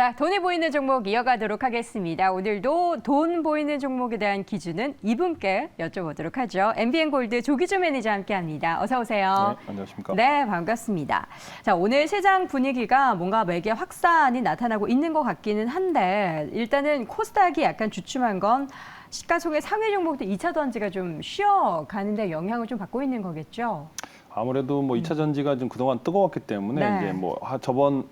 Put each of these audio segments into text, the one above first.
네, 돈이 보이는 종목 이어가도록 하겠습니다. 오늘도 돈 보이는 종목에 대한 기준은 이분께 여쭤보도록 하죠. MBN골드 조기주 매니저와 함께합니다. 어서 오세요. 네, 안녕하십니까? 네, 반갑습니다. 자, 오늘 시장 분위기가 뭔가 매개 확산이 나타나고 있는 것 같기는 한데 일단은 코스닥이 약간 주춤한 건 시가총액 상위 종목들 2차 전지가 좀 쉬어가는데 영향을 좀 받고 있는 거겠죠? 아무래도 뭐 2차 전지가 좀 그동안 뜨거웠기 때문에 네. 이제 뭐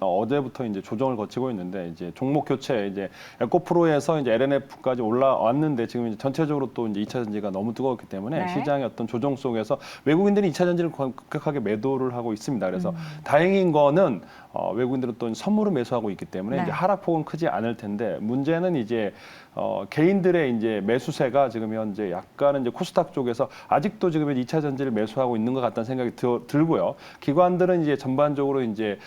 어제부터 이제 조정을 거치고 있는데 이제 종목 교체 이제 에코프로에서 이제 LNF까지 올라왔는데 지금 이제 전체적으로 또 이제 2차 전지가 너무 뜨거웠기 때문에 네. 시장의 어떤 조정 속에서 외국인들이 2차 전지를 급격하게 매도를 하고 있습니다. 그래서 다행인 거는 외국인들은 또 선물을 매수하고 있기 때문에 네. 이제 하락폭은 크지 않을 텐데 문제는 이제 개인들의 이제 매수세가 지금 현재 약간은 이제 코스닥 쪽에서 아직도 지금 2차 전지를 매수하고 있는 것 같다는 생각이 들고요. 기관들은 이제 전반적으로 이제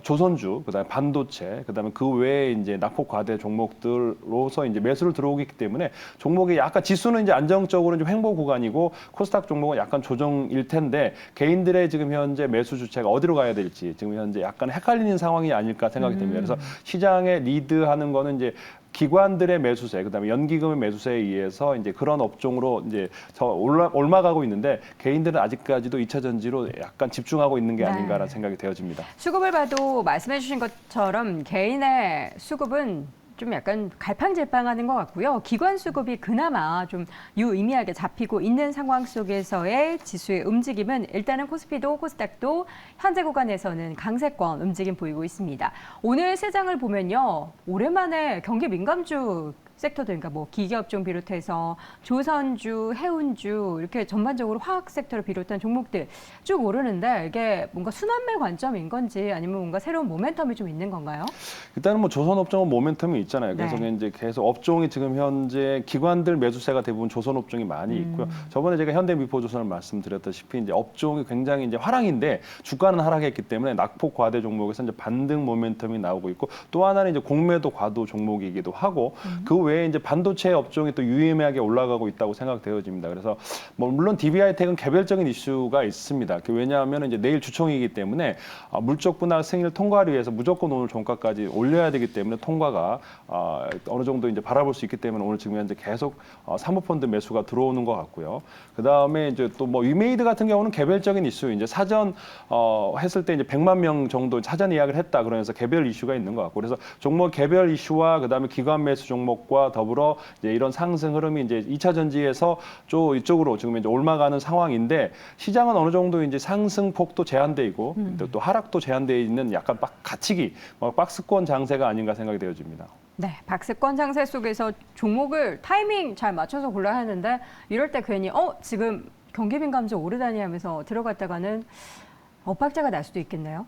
조선주, 그다음에 반도체, 그다음에 그 외에 이제 낙폭 과대 종목들로서 이제 매수를 들어오기 때문에 종목이 약간 지수는 이제 안정적으로 좀 횡보 구간이고 코스닥 종목은 약간 조정일 텐데 개인들의 지금 현재 매수 주체가 어디로 가야 될지 지금 현재 약간 헷갈리는 상황이 아닐까 생각이 됩니다. 그래서 시장에 리드하는 거는 이제 기관들의 매수세, 그다음에 연기금의 매수세에 의해서 이제 그런 업종으로 이제 올라가고 있는데 개인들은 아직까지도 2차 전지로 약간 집중하고 있는 게 아닌가라는 생각이 되어집니다. 수급을 봐도 말씀해주신 것처럼 개인의 수급은 좀 약간 갈팡질팡하는 것 같고요. 기관 수급이 그나마 좀 유의미하게 잡히고 있는 상황 속에서의 지수의 움직임은 일단은 코스피도 코스닥도 현재 구간에서는 강세권 움직임 보이고 있습니다. 오늘 시장을 보면요. 오랜만에 경기 민감주 섹터들, 그러니까 뭐 기계업종 비롯해서 조선주, 해운주 이렇게 전반적으로 화학 섹터를 비롯한 종목들 쭉 오르는데 이게 뭔가 순환매 관점인 건지 아니면 뭔가 새로운 모멘텀이 좀 있는 건가요? 일단은 뭐 조선업종은 모멘텀이 있잖아요. 그래서 네. 이제 계속 업종이 지금 현재 기관들 매수세가 대부분 조선업종이 많이 있고요. 저번에 제가 현대미포조선을 말씀드렸다시피 이제 업종이 굉장히 이제 하락인데 주가는 하락했기 때문에 낙폭 과대 종목에서 이제 반등 모멘텀이 나오고 있고 또 하나는 이제 공매도 과도 종목이기도 하고 그 외에 이제 반도체 업종이 또 유의미하게 올라가고 있다고 생각되어집니다. 그래서 뭐 물론 DB하이텍은 개별적인 이슈가 있습니다. 왜냐하면 이제 내일 주총이기 때문에 물적 분할 승인을 통과하기 위해서 무조건 오늘 종가까지 올려야 되기 때문에 통과가 어느 정도 이제 바라볼 수 있기 때문에 오늘 지금 현재 계속 사모펀드 매수가 들어오는 것 같고요. 그 다음에 이제 또 뭐 위메이드 같은 경우는 개별적인 이슈 이제 사전 했을 때 이제 100만 명 정도 사전 예약을 했다 그러면서 개별 이슈가 있는 것 같고 그래서 종목 개별 이슈와 그 다음에 기관 매수 종목과 더불어 이제 이런 상승 흐름이 이제 2차 전지에서 이쪽으로 지금 이제 올라가는 상황인데 시장은 어느 정도 이제 상승폭도 제한돼 있고 또 하락도 제한돼 있는 약간 갇히기, 박스권 장세가 아닌가 생각이 되어집니다. 네, 박스권 장세 속에서 종목을 타이밍 잘 맞춰서 골라야 하는데 이럴 때 괜히 지금 경기 민감주 오르다니 하면서 들어갔다가는 엇박자가 날 수도 있겠네요.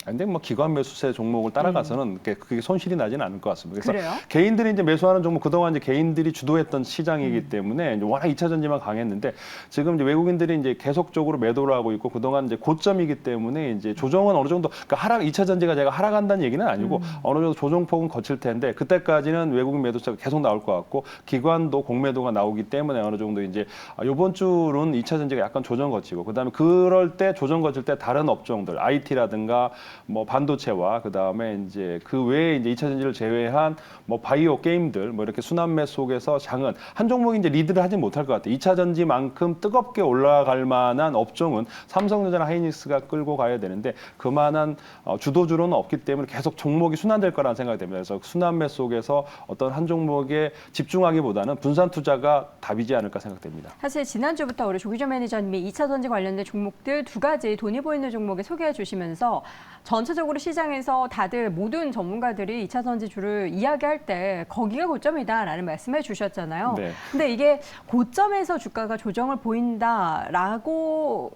근데 뭐 기관 매수세 종목을 따라가서는 그게 손실이 나지는 않을 것 같습니다. 그래서 그래요? 개인들이 이제 매수하는 종목 그동안 이제 개인들이 주도했던 시장이기 때문에 이제 워낙 2차 전지만 강했는데 지금 이제 외국인들이 이제 계속적으로 매도를 하고 있고 그동안 이제 고점이기 때문에 이제 조정은 어느 정도 그러니까 2차 전지가 제가 하락한다는 얘기는 아니고 어느 정도 조정폭은 거칠 텐데 그때까지는 외국인 매도세가 계속 나올 것 같고 기관도 공매도가 나오기 때문에 어느 정도 이제 이번 주는 2차 전지가 약간 조정 거치고 그다음에 그럴 때 조정 거칠 때 다른 업종들 IT라든가 뭐 반도체와 그다음에 이제 그 외에 이제 2차 전지를 제외한 뭐 바이오 게임들 뭐 이렇게 순환매 속에서 장은 한 종목이 이제 리드를 하지 못할 것 같아요. 2차 전지만큼 뜨겁게 올라갈 만한 업종은 삼성전자나 하이닉스가 끌고 가야 되는데 그만한 주도주로는 없기 때문에 계속 종목이 순환될 거라는 생각이 됩니다. 그래서 순환매 속에서 어떤 한 종목에 집중하기보다는 분산 투자가 답이지 않을까 생각됩니다. 사실 지난주부터 우리 조기조 매니저님이 2차 전지 관련된 종목들 두 가지 돈이 보이는 종목에 소개해 주시면서 전체적으로 시장에서 다들 모든 전문가들이 2차 전지주를 이야기할 때 거기가 고점이다라는 말씀해 주셨잖아요. 네. 근데 이게 고점에서 주가가 조정을 보인다라고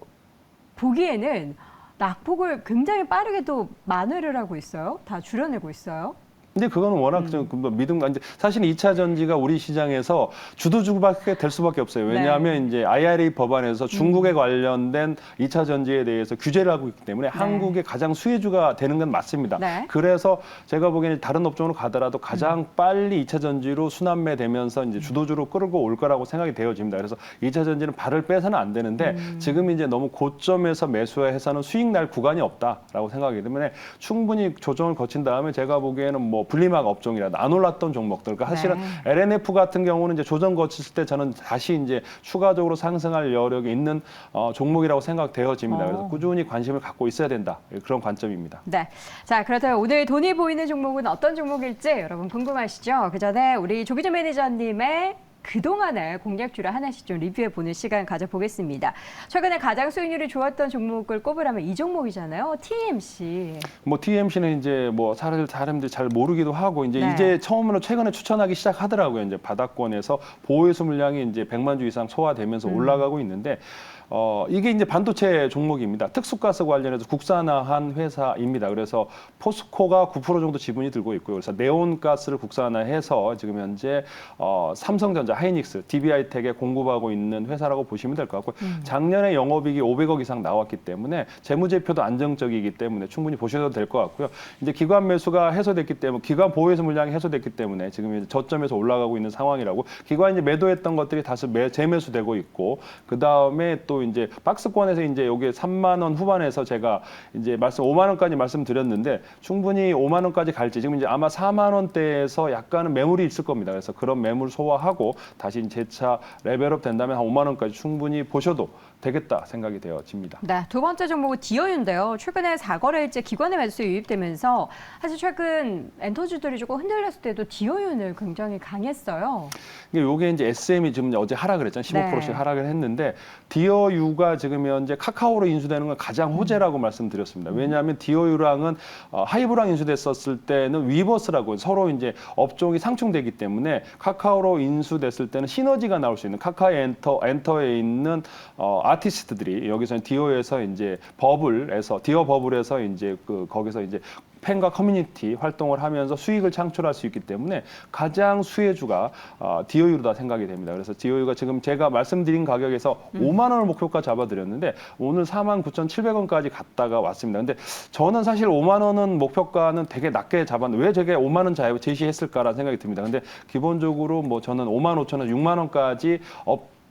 보기에는 낙폭을 굉장히 빠르게도 만회를 하고 있어요. 다 줄여내고 있어요. 근데 그거는 워낙 좀 믿음, 이제 사실 2차 전지가 우리 시장에서 주도주밖에 될 수밖에 없어요. 왜냐하면 이제 IRA 법안에서 중국에 관련된 2차 전지에 대해서 규제를 하고 있기 때문에 한국의 가장 수혜주가 되는 건 맞습니다. 네. 그래서 제가 보기에는 다른 업종으로 가더라도 가장 빨리 2차 전지로 순환매 되면서 이제 주도주로 끌고 올 거라고 생각이 되어집니다. 그래서 2차 전지는 발을 빼서는 안 되는데 지금 이제 너무 고점에서 매수해서는 수익 날 구간이 없다라고 생각하기 때문에 충분히 조정을 거친 다음에 제가 보기에는 뭐 뭐 분리막 업종이라도 안 올랐던 종목들. 그러니까 사실은 네. LNF 같은 경우는 이제 조정 거쳤을 때 저는 다시 이제 추가적으로 상승할 여력이 있는 종목이라고 생각되어집니다. 그래서 꾸준히 관심을 갖고 있어야 된다. 그런 관점입니다. 네. 자, 그렇다면 오늘 돈이 보이는 종목은 어떤 종목일지 여러분 궁금하시죠? 그 전에 우리 조기준 매니저님의 그동안의 공략주를 하나씩 좀 리뷰해보는 시간 가져보겠습니다. 최근에 가장 수익률이 좋았던 종목을 꼽으라면 이 종목이잖아요. TMC. 뭐 TMC는 이제 뭐 사람들이 잘 모르기도 하고 네. 이제 처음으로 최근에 추천하기 시작하더라고요. 이제 바닥권에서 보호해수 물량이 이제 100만 주 이상 소화되면서 올라가고 있는데 이게 이제 반도체 종목입니다. 특수가스 관련해서 국산화한 회사입니다. 그래서 포스코가 9% 정도 지분이 들고 있고요. 그래서 네온가스를 국산화해서 지금 현재 삼성전자, 하이닉스, DB하이텍에 공급하고 있는 회사라고 보시면 될 것 같고요. 작년에 영업이익이 500억 이상 나왔기 때문에 재무제표도 안정적이기 때문에 충분히 보셔도 될 것 같고요. 이제 기관 매수가 해소됐기 때문에 기관 보호해수 물량이 해소됐기 때문에 지금 이제 저점에서 올라가고 있는 상황이라고 기관이 이제 매도했던 것들이 다시 재매수되고 있고 그 다음에 또 이제 박스권에서 이제 여기 3만 원 후반에서 제가 이제 5만 원까지 말씀드렸는데 충분히 5만 원까지 갈지 지금 이제 아마 4만 원대에서 약간은 매물이 있을 겁니다. 그래서 그런 매물 소화하고 다시 재차 레벨업 된다면 한 5만 원까지 충분히 보셔도 되겠다 생각이 되어집니다. 네, 두 번째 종목은 디어유인데요. 최근에 4거래일째 기관의 매수에 유입되면서 사실 최근 엔터주들이 조금 흔들렸을 때도 디어유는 굉장히 강했어요. 이게 이제 SM이 지금 어제 하락을 했잖아요. 15%씩 네. 하락을 했는데 디어유가 지금 현재 카카오로 인수되는 건 가장 호재라고 말씀드렸습니다. 왜냐하면 디어유랑은 하이브랑 인수됐었을 때는 위버스라고 서로 이제 업종이 상충되기 때문에 카카오로 인수됐을 때는 시너지가 나올 수 있는 카카오 엔터에 있는 아티스트들이 여기서 디어에서 이제 디어 버블에서 이제 거기서 이제 팬과 커뮤니티 활동을 하면서 수익을 창출할 수 있기 때문에 가장 수혜주가 디어유로다 생각이 됩니다. 그래서 디어유가 지금 제가 말씀드린 가격에서 5만 원을 목표가 잡아드렸는데 오늘 49,700원까지 갔다가 왔습니다. 근데 저는 사실 5만 원은 목표가는 되게 낮게 잡았는데 왜 제가 5만 원 제시했을까라는 생각이 듭니다. 근데 기본적으로 뭐 저는 5만 5천 원, 6만 원까지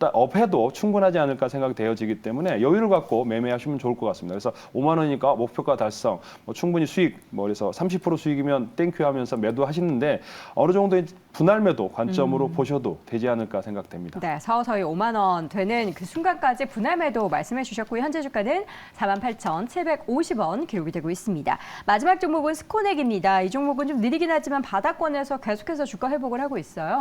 업해도 충분하지 않을까 생각되어지기 때문에 여유를 갖고 매매하시면 좋을 것 같습니다. 그래서 5만 원이니까 목표가 달성, 충분히 수익, 그래서 30% 수익이면 땡큐 하면서 매도하시는데 어느 정도의 분할 매도 관점으로 보셔도 되지 않을까 생각됩니다. 네, 서서히 5만 원 되는 그 순간까지 분할 매도 말씀해 주셨고요. 현재 주가는 48,750원 기록이 되고 있습니다. 마지막 종목은 스코넥입니다. 이 종목은 좀 느리긴 하지만 바닥권에서 계속해서 주가 회복을 하고 있어요.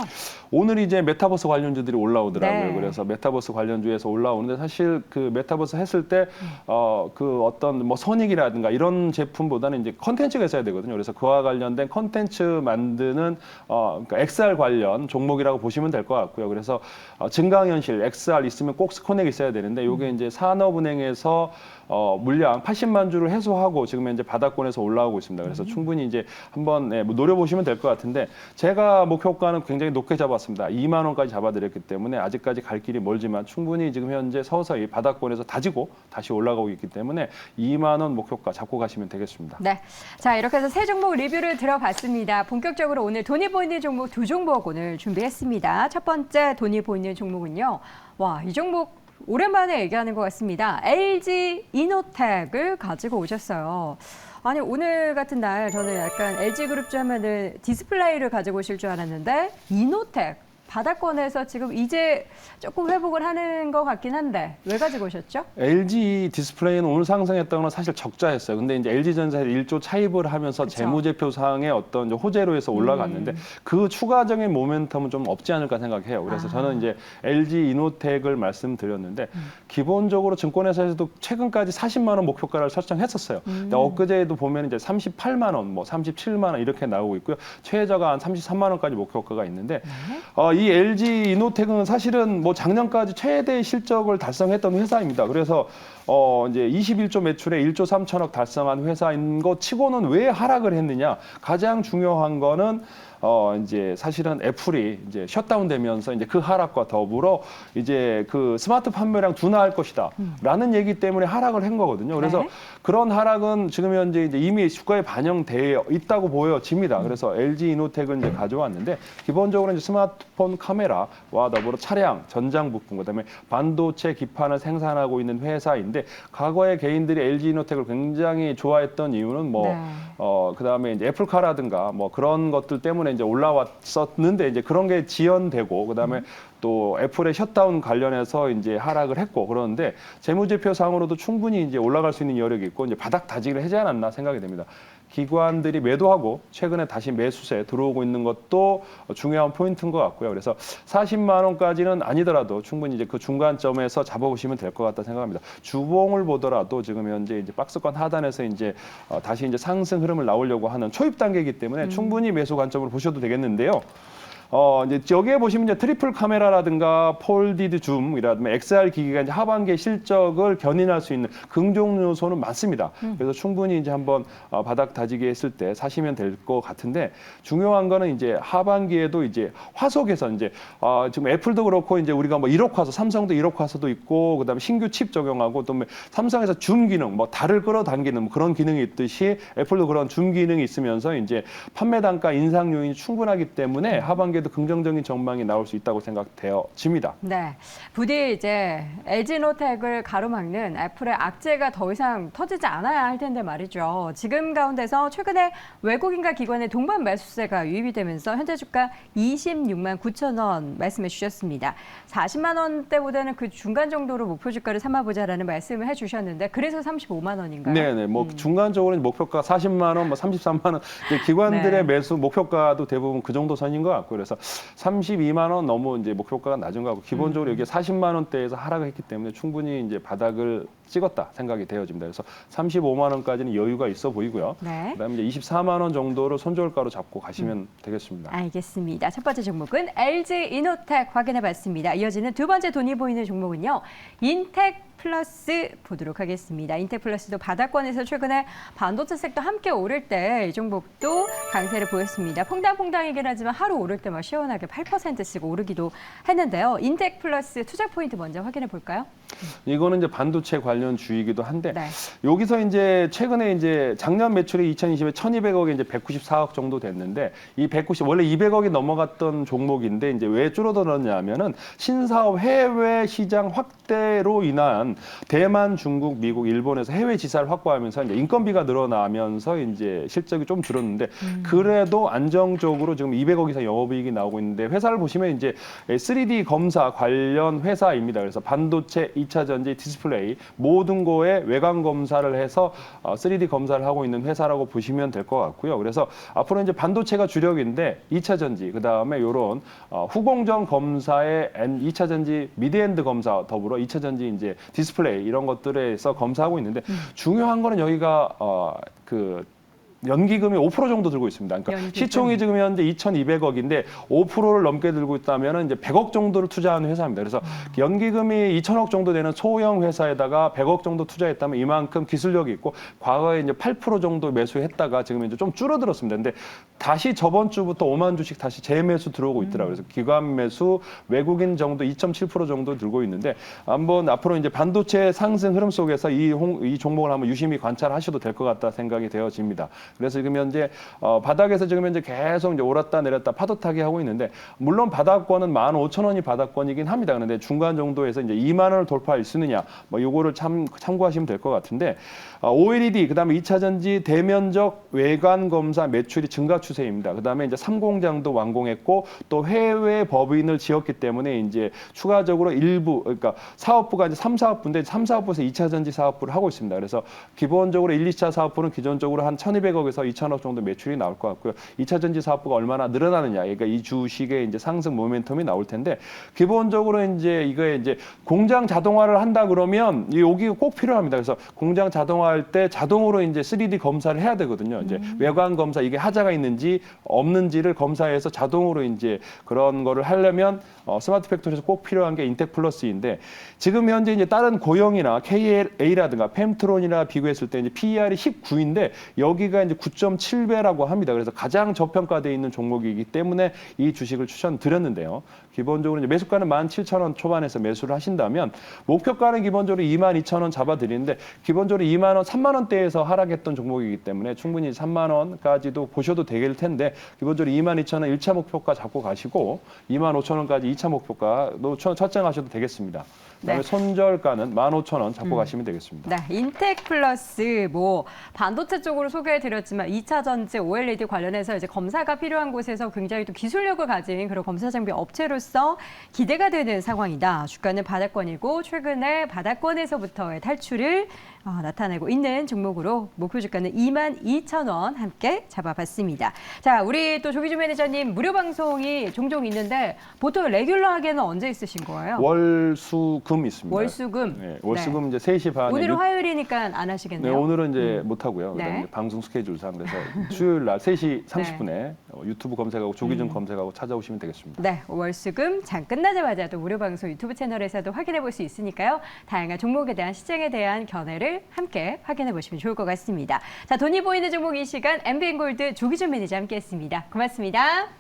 오늘 이제 메타버스 관련주들이 올라오더라고요. 네. 그래서 메타버스 관련주에서 올라오는데 사실 그 메타버스 했을 때 그 어떤 뭐 선익이라든가 이런 제품보다는 이제 컨텐츠가 있어야 되거든요. 그래서 그와 관련된 컨텐츠 만드는 그러니까 XR 관련 종목이라고 보시면 될 것 같고요. 그래서 증강현실 XR 있으면 꼭 스코넥이 있어야 되는데 이게 이제 산업은행에서 물량 80만 주를 해소하고 지금 현재 바닥권에서 올라오고 있습니다. 그래서 충분히 이제 한번 노려보시면 될 것 같은데 제가 목표가는 굉장히 높게 잡았습니다. 2만 원까지 잡아드렸기 때문에 아직까지 갈 길이 멀지만 충분히 지금 현재 서서히 바닥권에서 다지고 다시 올라가고 있기 때문에 2만 원 목표가 잡고 가시면 되겠습니다. 네, 자 이렇게 해서 세 종목 리뷰를 들어봤습니다. 본격적으로 오늘 돈이 보이는 종목 두 종목 오늘 준비했습니다. 첫 번째 돈이 보이는 종목은요. 와, 이 종목 오랜만에 얘기하는 것 같습니다. LG 이노텍을 가지고 오셨어요. 아니 오늘 같은 날 저는 약간 LG그룹주 하면은 디스플레이를 가지고 오실 줄 알았는데 이노텍 바닥권에서 지금 이제 조금 회복을 하는 것 같긴 한데 왜 가지고 오셨죠? LG 디스플레이는 오늘 상승했다는 건 사실 적자였어요. 근데 이제 LG전자에 1조 차입을 하면서 그쵸. 재무제표상의 어떤 호재로 해서 올라갔는데 그 추가적인 모멘텀은 좀 없지 않을까 생각해요. 그래서 저는 이제 LG 이노텍을 말씀드렸는데 기본적으로 증권회사에서도 최근까지 40만 원 목표가를 설정했었어요. 근데 엊그제도 보면 이제 38만 원, 37만 원 이렇게 나오고 있고요. 최저가 한 33만 원까지 목표가가 있는데 이 LG 이노텍은 사실은 작년까지 최대 실적을 달성했던 회사입니다. 그래서 이제 21조 매출에 1조 3천억 달성한 회사인 것 치고는 왜 하락을 했느냐? 가장 중요한 거는 이제 사실은 애플이 이제 셧다운되면서 이제 그 하락과 더불어 이제 그 스마트 판매량 둔화할 것이다라는 얘기 때문에 하락을 한 거거든요. 그래서 네. 그런 하락은 지금 현재 이제 이미 주가에 반영되어 있다고 보여집니다. 그래서 LG 이노텍을 이제 가져왔는데 기본적으로 이제 스마트폰 카메라와 더불어 차량, 전장 부품, 그다음에 반도체 기판을 생산하고 있는 회사인데 있는데 과거에 개인들이 LG 이노텍을 굉장히 좋아했던 이유는 뭐 그다음에 이제 애플카라든가 뭐 그런 것들 때문에 이제 올라왔었는데 이제 그런 게 지연되고 그다음에 또 애플의 셧다운 관련해서 이제 하락을 했고 그러는데 재무제표상으로도 충분히 이제 올라갈 수 있는 여력이 있고 이제 바닥 다지기를 하지 않았나 생각이 됩니다. 기관들이 매도하고 최근에 다시 매수세 들어오고 있는 것도 중요한 포인트인 것 같고요. 그래서 40만 원까지는 아니더라도 충분히 이제 그 중간점에서 잡아보시면 될 것 같다 생각합니다. 주봉을 보더라도 지금 현재 이제 박스권 하단에서 이제 다시 이제 상승 흐름을 나오려고 하는 초입 단계이기 때문에 충분히 매수 관점으로 보셔도 되겠는데요. 이제 여기에 보시면 이제 트리플 카메라라든가 폴디드 줌이라든가 XR 기기가 이제 하반기의 실적을 견인할 수 있는 긍정 요소는 많습니다. 그래서 충분히 이제 한번 바닥 다지기 했을 때 사시면 될 것 같은데 중요한 거는 이제 하반기에도 이제 화석에서 이제 지금 애플도 그렇고 이제 우리가 뭐 1억 화소, 삼성도 1억 화소도 있고 그다음에 신규 칩 적용하고 또 삼성에서 줌 기능, 뭐 달을 끌어당기는 뭐 그런 기능이 있듯이 애플도 그런 줌 기능이 있으면서 이제 판매 단가 인상 요인이 충분하기 때문에 하반기 도 긍정적인 전망이 나올 수 있다고 생각되어집니다. 네, 부디 이제 LG노텍을 가로막는 애플의 악재가 더 이상 터지지 않아야 할 텐데 말이죠. 지금 가운데서 최근에 외국인과 기관의 동반 매수세가 유입이 되면서 현재 주가 26만 9천 원 말씀해 주셨습니다. 40만 원대보다는 그 중간 정도로 목표 주가를 삼아보자라는 말씀을 해주셨는데 그래서 35만 원인가요? 네네, 뭐 중간적으로 목표가 40만 원, 뭐 33만 원, 기관들의 매수 목표가도 대부분 그 정도 선인 것 같고 그래서 32만 원 너무 이제 목표가가 낮은 거 같고 기본적으로 여기 40만 원대에서 하락을 했기 때문에 충분히 이제 바닥을 찍었다 생각이 되어집니다. 그래서 35만 원까지는 여유가 있어 보이고요. 네. 그다음에 이제 24만 원 정도로 손절가로 잡고 가시면 되겠습니다. 알겠습니다. 첫 번째 종목은 LG 이노텍 확인해봤습니다. 이어지는 두 번째 돈이 보이는 종목은요. 인텍 플러스 보도록 하겠습니다. 인텍 플러스도 바닥권에서 최근에 반도체 섹터 함께 오를 때 이 종목도 강세를 보였습니다. 퐁당퐁당이긴 하지만 하루 오를 때만 시원하게 8%씩 오르기도 했는데요. 인텍 플러스 투자 포인트 먼저 확인해 볼까요? 이거는 이제 반도체 관련 주이기도 한데 네. 여기서 이제 최근에 이제 작년 매출이 2020에 1,200억에 이제 194억 정도 됐는데 이 190 원래 200억이 넘어갔던 종목인데 이제 왜 줄어들었냐면은 신사업 해외 시장 확대로 인한 대만, 중국, 미국, 일본에서 해외 지사를 확보하면서 이제 인건비가 늘어나면서 이제 실적이 좀 줄었는데 그래도 안정적으로 지금 200억 이상 영업이익이 나오고 있는데 회사를 보시면 이제 3D 검사 관련 회사입니다. 그래서 반도체, 2차 전지, 디스플레이 모든 거에 외관 검사를 해서 3D 검사를 하고 있는 회사라고 보시면 될 것 같고요. 그래서 앞으로 이제 반도체가 주력인데 2차 전지 그다음에 이런 후공정 검사의 2차 전지 미드엔드 검사 더불어 2차 전지 이제 디스플레이 이런 것들에서 검사하고 있는데 중요한 거는 여기가 연기금이 5% 정도 들고 있습니다. 그러니까 시총이 지금 현재 2,200억인데 5%를 넘게 들고 있다면 이제 100억 정도를 투자하는 회사입니다. 그래서 연기금이 2,000억 정도 되는 소형 회사에다가 100억 정도 투자했다면 이만큼 기술력이 있고 과거에 이제 8% 정도 매수했다가 지금 이제 좀 줄어들었습니다. 근데 다시 저번 주부터 5만 주씩 다시 재매수 들어오고 있더라고요. 그래서 기관 매수 외국인 정도 2.7% 정도 들고 있는데 한번 앞으로 이제 반도체 상승 흐름 속에서 이 종목을 한번 유심히 관찰하셔도 될 것 같다 생각이 되어집니다. 그래서 지금 현재 바닥에서 지금 현재 계속 이제 오랐다 내렸다 파도 타기 하고 있는데 물론 바닥권은 15,000원이 바닥권이긴 합니다. 그런데 중간 정도에서 이제 2만 원을 돌파할 수 있느냐 뭐 요거를 참고하시면 될 것 같은데 OLED 그다음에 2차 전지 대면적 외관 검사 매출이 증가 추세입니다. 그다음에 이제 3공장도 완공했고 또 해외 법인을 지었기 때문에 이제 추가적으로 일부 그러니까 사업부가 이제 3사업부인데 3사업부에서 2차 전지 사업부를 하고 있습니다. 그래서 기본적으로 1, 2차 사업부는 기존적으로 한 1,200억에서 2,000억 정도 매출이 나올 것 같고요. 2차 전지 사업부가 얼마나 늘어나느냐, 그러니까 이 주식의 이제 상승 모멘텀이 나올 텐데 기본적으로 이제 이거에 이제 공장 자동화를 한다 그러면 여기가 꼭 필요합니다. 그래서 공장 자동화할 때 자동으로 이제 3D 검사를 해야 되거든요. 이제 외관 검사 이게 하자가 있는지 없는지를 검사해서 자동으로 이제 그런 거를 하려면 스마트 팩토리에서 꼭 필요한 게 인텍 플러스인데 지금 현재 이제 다른 고영이나 KLA라든가 펜트론이나 비교했을 때 이제 PER이 19인데 여기가 이제 9.7배라고 합니다. 그래서 가장 저평가되어 있는 종목이기 때문에 이 주식을 추천드렸는데요. 기본적으로 이제 매수가는 17,000원 초반에서 매수를 하신다면 목표가는 기본적으로 22,000원 잡아드리는데 기본적으로 2만 원, 3만 원대에서 하락했던 종목이기 때문에 충분히 3만 원까지도 보셔도 되길 텐데 기본적으로 22,000원 1차 목표가 잡고 가시고 25,000원까지 2차 목표가도 설정하셔도 되겠습니다. 그다음에 네. 손절가는 15,000원 잡고 가시면 되겠습니다. 네, 인텍 플러스 뭐 반도체 쪽으로 소개해드렸지만 2차 전지 OLED 관련해서 이제 검사가 필요한 곳에서 굉장히 또 기술력을 가진 그런 검사 장비 업체로서 기대가 되는 상황이다. 주가는 바닥권이고 최근에 바닥권에서부터의 탈출을 나타내고 있는 종목으로 목표 주가는 22,000원 함께 잡아봤습니다. 자, 우리 또 조기준 매니저님 무료 방송이 종종 있는데 보통 레귤러하게는 언제 있으신 거예요? 월, 수, 금 있습니다. 월, 수, 금. 네, 월, 수, 금 이제 3시 반에 오늘은 화요일이니까 안 하시겠네요. 네, 오늘은 이제 못 하고요. 네. 그다음에 방송 스케줄상 그래서 수요일 날 3시 30분에 유튜브 검색하고 조기준 검색하고 찾아오시면 되겠습니다. 네, 월수금 장 끝나자마자 또 무료 방송 유튜브 채널에서도 확인해 볼 수 있으니까요. 다양한 종목에 대한 시장에 대한 견해를 함께 확인해 보시면 좋을 것 같습니다. 자, 돈이 보이는 종목 이 시간 MBN골드 조기준 매니저 함께했습니다. 고맙습니다.